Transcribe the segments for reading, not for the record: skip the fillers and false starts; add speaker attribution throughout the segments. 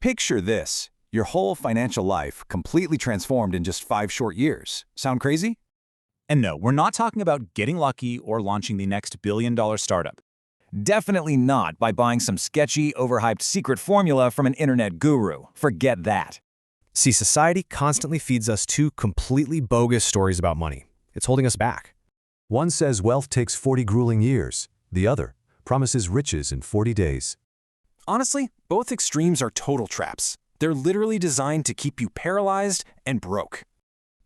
Speaker 1: Picture this, your whole financial life completely transformed in just 5 short years. Sound crazy?
Speaker 2: And no, we're not talking about getting lucky or launching the next billion-dollar startup.
Speaker 1: Definitely not by buying some sketchy, overhyped secret formula from an internet guru. Forget that.
Speaker 3: See, society constantly feeds us two completely bogus stories about money. It's holding us back.
Speaker 4: One says wealth takes 40 grueling years. The other promises riches in 40 days.
Speaker 5: Honestly, both extremes are total traps. They're literally designed to keep you paralyzed and broke.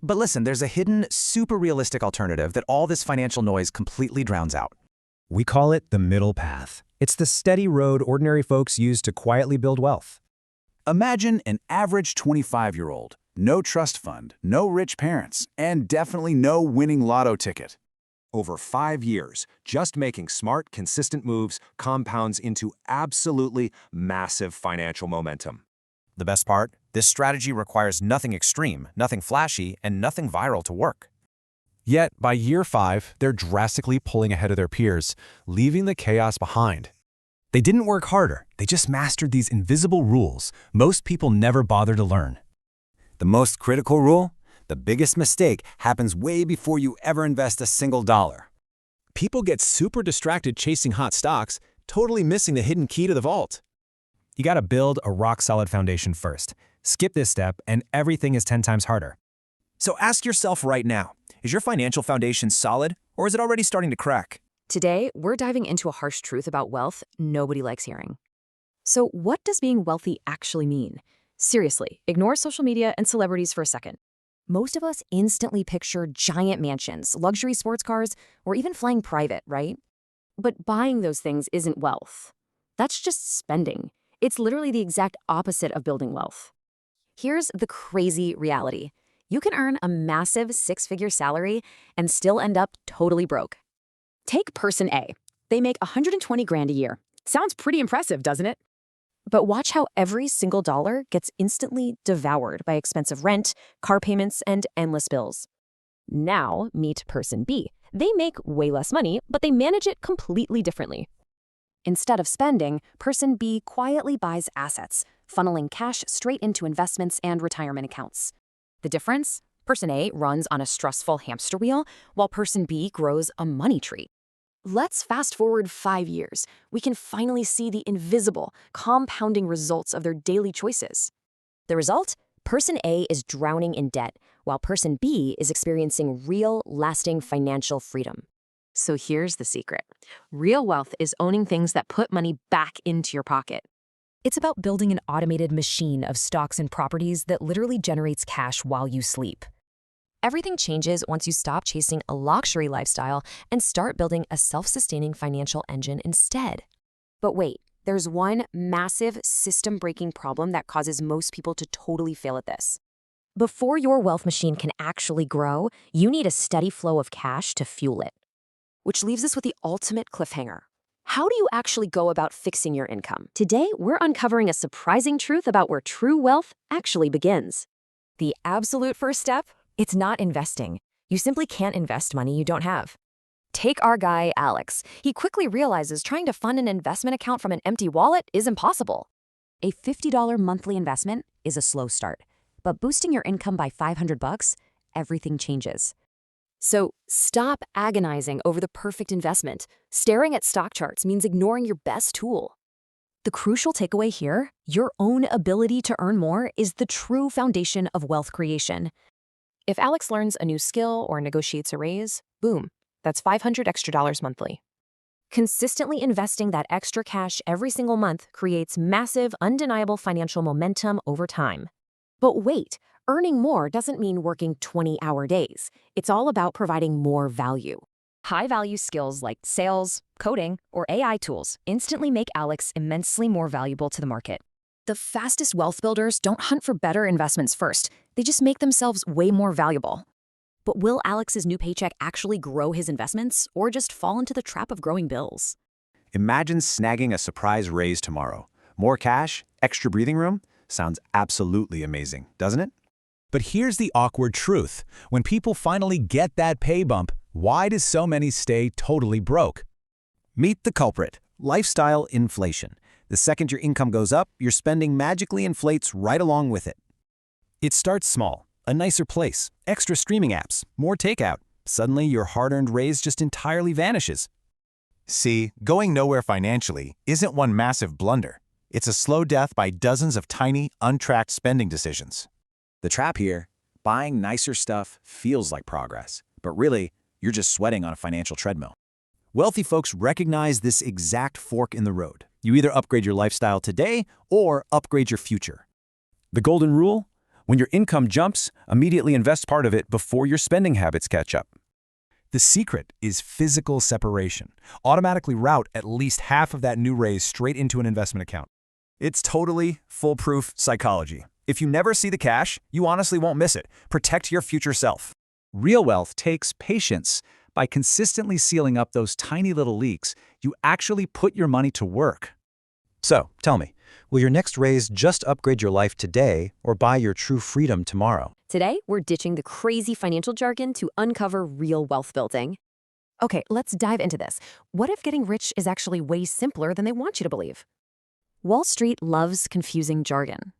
Speaker 6: But listen, there's a hidden, super realistic alternative that all this financial noise completely drowns out.
Speaker 3: We call it the middle path. It's the steady road ordinary folks use to quietly build wealth.
Speaker 1: Imagine an average 25-year-old, no trust fund, no rich parents, and definitely no winning lotto ticket.
Speaker 7: Over 5 years, just making smart, consistent moves compounds into absolutely massive financial momentum.
Speaker 6: The best part? This strategy requires nothing extreme, nothing flashy, and nothing viral to work.
Speaker 3: Yet, by year 5, they're drastically pulling ahead of their peers, leaving the chaos behind. They didn't work harder, they just mastered these invisible rules most people never bother to learn.
Speaker 1: The most critical rule? The biggest mistake happens way before you ever invest a single dollar.
Speaker 5: People get super distracted chasing hot stocks, totally missing the hidden key to the vault.
Speaker 3: You gotta build a rock-solid foundation first. Skip this step, and everything is 10 times harder.
Speaker 6: So ask yourself right now, is your financial foundation solid, or is it already starting to crack?
Speaker 8: Today, we're diving into a harsh truth about wealth nobody likes hearing. So what does being wealthy actually mean? Seriously, ignore social media and celebrities for a second. Most of us instantly picture giant mansions, luxury sports cars, or even flying private, right? But buying those things isn't wealth. That's just spending. It's literally the exact opposite of building wealth. Here's the crazy reality. You can earn a massive 6-figure salary and still end up totally broke. Take person A. They make 120 grand a year. Sounds pretty impressive, doesn't it? But watch how every single dollar gets instantly devoured by expensive rent, car payments, and endless bills. Now, meet person B. They make way less money, but they manage it completely differently. Instead of spending, person B quietly buys assets, funneling cash straight into investments and retirement accounts. The difference? Person A runs on a stressful hamster wheel, while person B grows a money tree. Let's fast forward 5 years. We can finally see the invisible, compounding results of their daily choices. The result? Person A is drowning in debt, while person B is experiencing real, lasting financial freedom. So here's the secret. Real wealth is owning things that put money back into your pocket. It's about building an automated machine of stocks and properties that literally generates cash while you sleep. Everything changes once you stop chasing a luxury lifestyle and start building a self-sustaining financial engine instead. But wait, there's one massive system-breaking problem that causes most people to totally fail at this. Before your wealth machine can actually grow, you need a steady flow of cash to fuel it. Which leaves us with the ultimate cliffhanger. How do you actually go about fixing your income? Today, we're uncovering a surprising truth about where true wealth actually begins. The absolute first step? It's not investing. You simply can't invest money you don't have. Take our guy, Alex. He quickly realizes trying to fund an investment account from an empty wallet is impossible. A $50 monthly investment is a slow start, but boosting your income by $500, everything changes. So stop agonizing over the perfect investment. Staring at stock charts means ignoring your best tool. The crucial takeaway here, your own ability to earn more is the true foundation of wealth creation. If Alex learns a new skill or negotiates a raise, boom, that's $500 extra monthly. Consistently investing that extra cash every single month creates massive, undeniable financial momentum over time. But wait, earning more doesn't mean working 20-hour days. It's all about providing more value. High-value skills like sales, coding, or AI tools instantly make Alex immensely more valuable to the market. The fastest wealth builders don't hunt for better investments first. They just make themselves way more valuable. But will Alex's new paycheck actually grow his investments or just fall into the trap of growing bills?
Speaker 1: Imagine snagging a surprise raise tomorrow. More cash, extra breathing room? Sounds absolutely amazing, doesn't it?
Speaker 2: But here's the awkward truth. When people finally get that pay bump, why do so many stay totally broke?
Speaker 6: Meet the culprit, lifestyle inflation. The second your income goes up, your spending magically inflates right along with it.
Speaker 3: It starts small. A nicer place, extra streaming apps, more takeout. Suddenly, your hard-earned raise just entirely vanishes.
Speaker 2: See, going nowhere financially isn't one massive blunder. It's a slow death by dozens of tiny, untracked spending decisions.
Speaker 1: The trap here, buying nicer stuff feels like progress, but really, you're just sweating on a financial treadmill. Wealthy folks recognize this exact fork in the road. You either upgrade your lifestyle today or upgrade your future.
Speaker 5: The golden rule? When your income jumps, immediately invest part of it before your spending habits catch up.
Speaker 3: The secret is physical separation. Automatically route at least half of that new raise straight into an investment account.
Speaker 5: It's totally foolproof psychology. If you never see the cash, you honestly won't miss it. Protect your future self.
Speaker 1: Real wealth takes patience. By consistently sealing up those tiny little leaks, you actually put your money to work.
Speaker 6: So, tell me, will your next raise just upgrade your life today or buy your true freedom tomorrow?
Speaker 8: Today, we're ditching the crazy financial jargon to uncover real wealth building. Okay, let's dive into this. What if getting rich is actually way simpler than they want you to believe? Wall Street loves confusing jargon.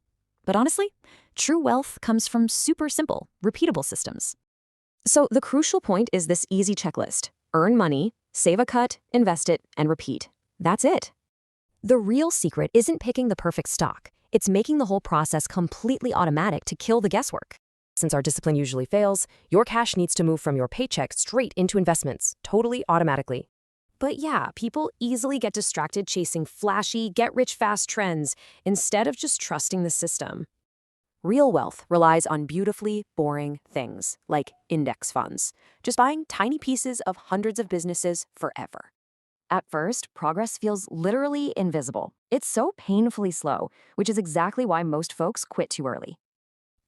Speaker 8: But honestly, true wealth comes from super simple, repeatable systems. So the crucial point is this easy checklist. Earn money, save a cut, invest it, and repeat. That's it. The real secret isn't picking the perfect stock. It's making the whole process completely automatic to kill the guesswork. Since our discipline usually fails, your cash needs to move from your paycheck straight into investments, totally automatically. But yeah, people easily get distracted chasing flashy, get-rich-fast trends instead of just trusting the system. Real wealth relies on beautifully boring things, like index funds, just buying tiny pieces of hundreds of businesses forever. At first, progress feels literally invisible. It's so painfully slow, which is exactly why most folks quit too early.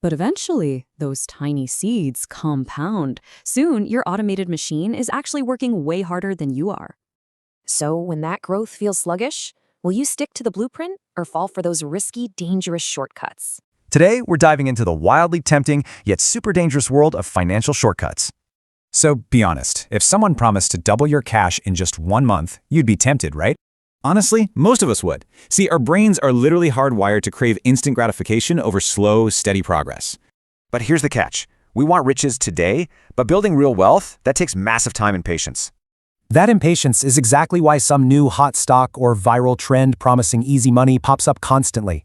Speaker 8: But eventually, those tiny seeds compound. Soon, your automated machine is actually working way harder than you are. So when that growth feels sluggish, will you stick to the blueprint or fall for those risky, dangerous shortcuts?
Speaker 5: Today, we're diving into the wildly tempting yet super dangerous world of financial shortcuts. So be honest, if someone promised to double your cash in just 1 month, you'd be tempted, right? Honestly, most of us would. See, our brains are literally hardwired to crave instant gratification over slow, steady progress. But here's the catch. We want riches today, but building real wealth, that takes massive time and patience.
Speaker 3: That impatience is exactly why some new hot stock or viral trend promising easy money pops up constantly.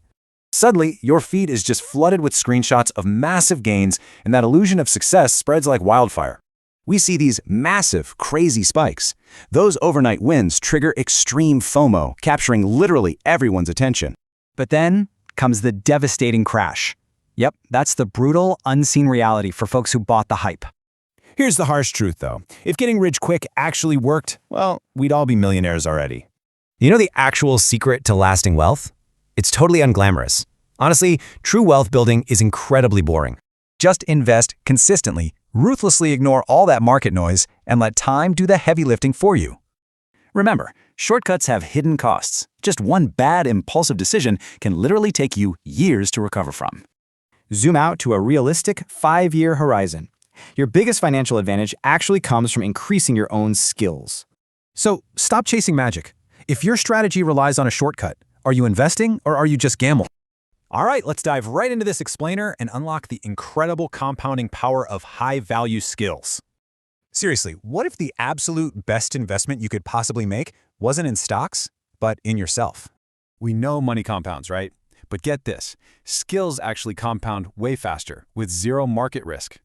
Speaker 5: Suddenly, your feed is just flooded with screenshots of massive gains, and that illusion of success spreads like wildfire. We see these massive, crazy spikes. Those overnight wins trigger extreme FOMO, capturing literally everyone's attention.
Speaker 3: But then comes the devastating crash. Yep, that's the brutal, unseen reality for folks who bought the hype.
Speaker 5: Here's the harsh truth, though. If getting rich quick actually worked, well, we'd all be millionaires already.
Speaker 6: You know the actual secret to lasting wealth? It's totally unglamorous. Honestly, true wealth building is incredibly boring.
Speaker 5: Just invest consistently, ruthlessly ignore all that market noise, and let time do the heavy lifting for you. Remember, shortcuts have hidden costs. Just one bad, impulsive decision can literally take you years to recover from.
Speaker 9: Zoom out to a realistic 5-year horizon. Your biggest financial advantage actually comes from increasing your own skills.
Speaker 3: So stop chasing magic. If your strategy relies on a shortcut, are you investing or are you just gambling? All right, let's dive right into this explainer and unlock the incredible compounding power of high-value skills. Seriously, what if the absolute best investment you could possibly make wasn't in stocks, but in yourself?
Speaker 5: We know money compounds, right? But get this, skills actually compound way faster, with zero market risk.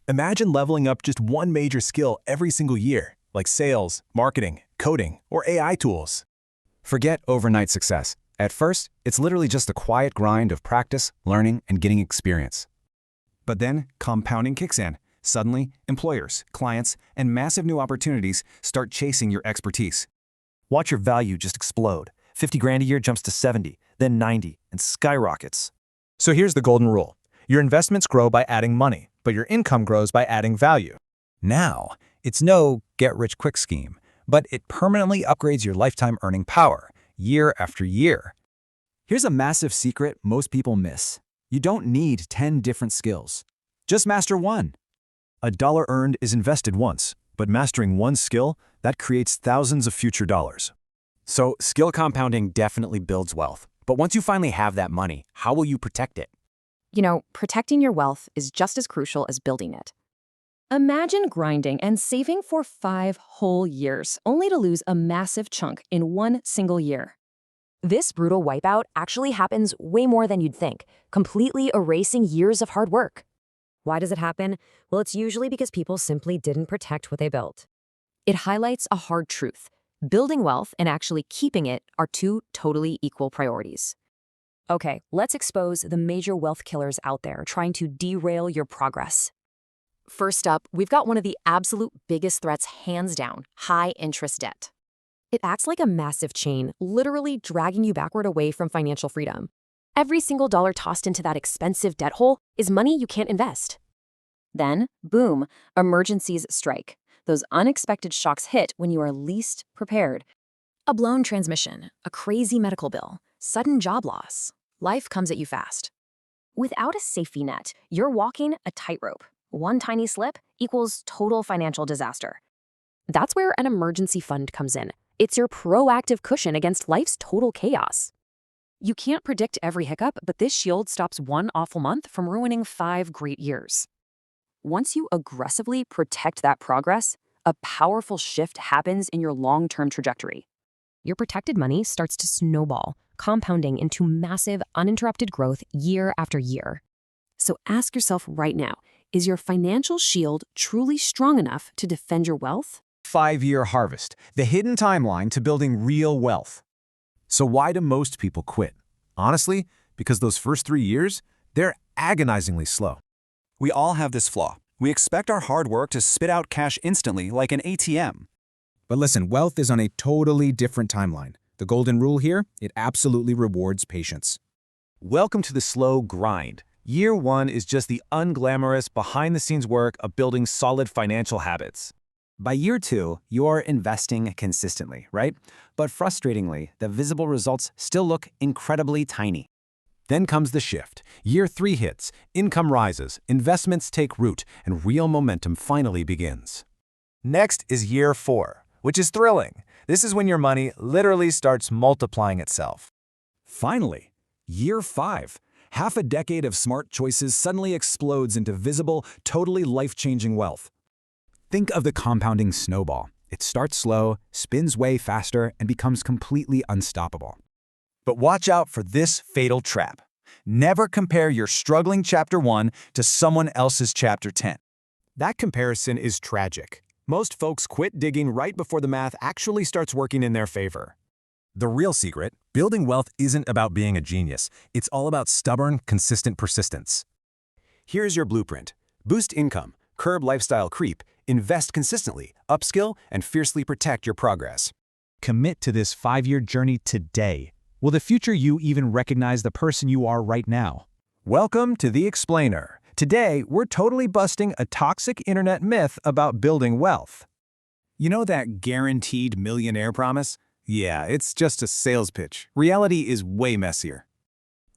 Speaker 3: Imagine leveling up just one major skill every single year, like sales, marketing, coding, or AI tools.
Speaker 5: Forget overnight success. At first, it's literally just a quiet grind of practice, learning, and getting experience. But then, compounding kicks in. Suddenly, employers, clients, and massive new opportunities start chasing your expertise.
Speaker 10: Watch your value just explode. 50 grand a year jumps to 70, then 90, and skyrockets.
Speaker 3: So here's the golden rule. Your investments grow by adding money, but your income grows by adding value.
Speaker 2: Now, it's no get-rich-quick scheme, but it permanently upgrades your lifetime earning power, year after year.
Speaker 1: Here's a massive secret most people miss. You don't need 10 different skills. Just master one.
Speaker 4: A dollar earned is invested once, but mastering one skill, that creates thousands of future dollars.
Speaker 3: So skill compounding definitely builds wealth. But once you finally have that money, how will you protect it?
Speaker 8: Protecting your wealth is just as crucial as building it. Imagine grinding and saving for 5 whole years, only to lose a massive chunk in one single year. This brutal wipeout actually happens way more than you'd think, completely erasing years of hard work. Why does it happen? Well, it's usually because people simply didn't protect what they built. It highlights a hard truth. Building wealth and actually keeping it are two totally equal priorities. Okay, let's expose the major wealth killers out there trying to derail your progress. First up, we've got one of the absolute biggest threats hands down, high-interest debt. It acts like a massive chain, literally dragging you backward away from financial freedom. Every single dollar tossed into that expensive debt hole is money you can't invest. Then, boom, emergencies strike. Those unexpected shocks hit when you are least prepared. A blown transmission, a crazy medical bill, sudden job loss. Life comes at you fast. Without a safety net, you're walking a tightrope. One tiny slip equals total financial disaster. That's where an emergency fund comes in. It's your proactive cushion against life's total chaos. You can't predict every hiccup, but this shield stops one awful month from ruining 5 great years. Once you aggressively protect that progress, a powerful shift happens in your long-term trajectory. Your protected money starts to snowball, compounding into massive, uninterrupted growth year after year. So ask yourself right now, is your financial shield truly strong enough to defend your wealth?
Speaker 1: 5-year harvest, the hidden timeline to building real wealth. So why do most people quit? Honestly, because those first 3 years, they're agonizingly slow. We all have this flaw. We expect our hard work to spit out cash instantly like an ATM.
Speaker 3: But listen, wealth is on a totally different timeline. The golden rule here, it absolutely rewards patience.
Speaker 1: Welcome to the slow grind. Year 1 is just the unglamorous, behind-the-scenes work of building solid financial habits. By year 2, you're investing consistently, right? But frustratingly, the visible results still look incredibly tiny. Then comes the shift. Year 3 hits, income rises, investments take root, and real momentum finally begins.
Speaker 2: Next is year 4, which is thrilling. This is when your money literally starts multiplying itself.
Speaker 1: Finally, year 5. Half a decade of smart choices suddenly explodes into visible, totally life-changing wealth. Think of the compounding snowball. It starts slow, spins way faster, and becomes completely unstoppable.
Speaker 2: But watch out for this fatal trap. Never compare your struggling Chapter 1 to someone else's Chapter 10.
Speaker 3: That comparison is tragic. Most folks quit digging right before the math actually starts working in their favor.
Speaker 4: The real secret, building wealth isn't about being a genius. It's all about stubborn, consistent persistence.
Speaker 1: Here's your blueprint. Boost income, curb lifestyle creep, invest consistently, upskill, and fiercely protect your progress.
Speaker 3: Commit to this 5-year journey today. Will the future you even recognize the person you are right now?
Speaker 1: Welcome to The Explainer. Today, we're totally busting a toxic internet myth about building wealth. You know that guaranteed millionaire promise? Yeah, it's just a sales pitch. Reality is way messier.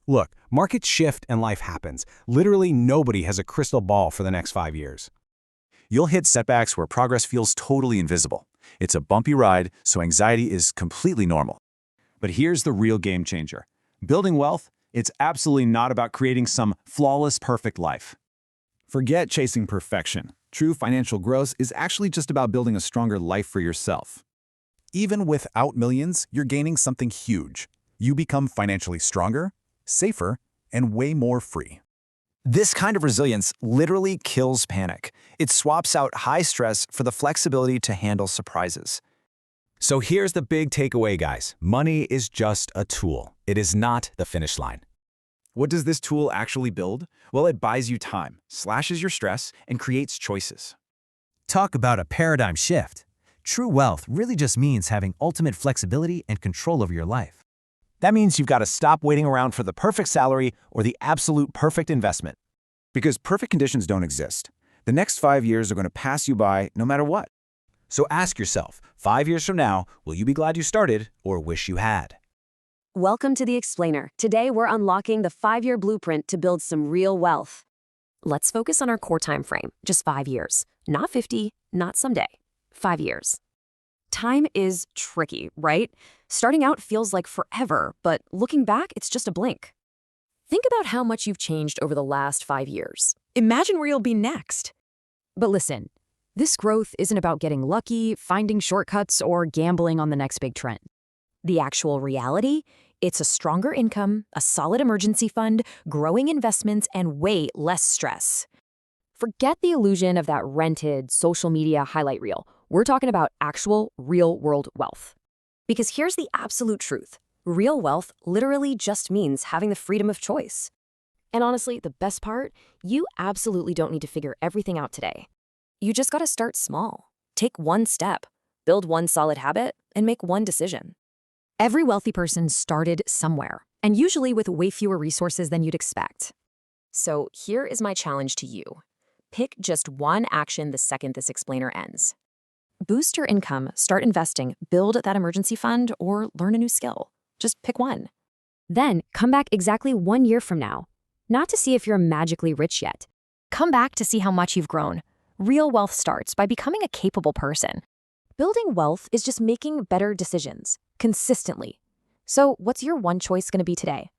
Speaker 1: Look, markets shift and life happens. Literally nobody has a crystal ball for the next 5 years.
Speaker 7: You'll hit setbacks where progress feels totally invisible. It's a bumpy ride, so anxiety is completely normal. But here's the real game changer. Building wealth, it's absolutely not about creating some flawless, perfect life. Forget chasing perfection. True financial growth is actually just about building a stronger life for yourself. Even without millions, you're gaining something huge. You become financially stronger, safer, and way more free.
Speaker 9: This kind of resilience literally kills panic. It swaps out high stress for the flexibility to handle surprises.
Speaker 1: So here's the big takeaway, guys. Money is just a tool. It is not the finish line. What does this tool actually build? Well, it buys you time, slashes your stress, and creates choices.
Speaker 5: Talk about a paradigm shift. True wealth really just means having ultimate flexibility and control over your life.
Speaker 1: That means you've got to stop waiting around for the perfect salary or the absolute perfect investment. Because perfect conditions don't exist. The next 5 years are going to pass you by no matter what. So ask yourself, 5 years from now, will you be glad you started or wish you had?
Speaker 8: Welcome to The Explainer. Today, we're unlocking the 5-year blueprint to build some real wealth. Let's focus on our core time frame, just 5 years. Not 50, not someday. 5 years. Time is tricky, right? Starting out feels like forever, but looking back, it's just a blink. Think about how much you've changed over the last 5 years. Imagine where you'll be next. But listen, this growth isn't about getting lucky, finding shortcuts, or gambling on the next big trend. The actual reality? It's a stronger income, a solid emergency fund, growing investments, and way less stress. Forget the illusion of that rented social media highlight reel. We're talking about actual, real-world wealth. Because here's the absolute truth. Real wealth literally just means having the freedom of choice. And honestly, the best part, you absolutely don't need to figure everything out today. You just gotta start small. Take one step, build one solid habit, and make one decision. Every wealthy person started somewhere, and usually with way fewer resources than you'd expect. So here is my challenge to you. Pick just one action the second this explainer ends. Boost your income, start investing, build that emergency fund, or learn a new skill. Just pick one. Then come back exactly 1 year from now. Not to see if you're magically rich yet. Come back to see how much you've grown. Real wealth starts by becoming a capable person. Building wealth is just making better decisions, consistently. So what's your one choice going to be today?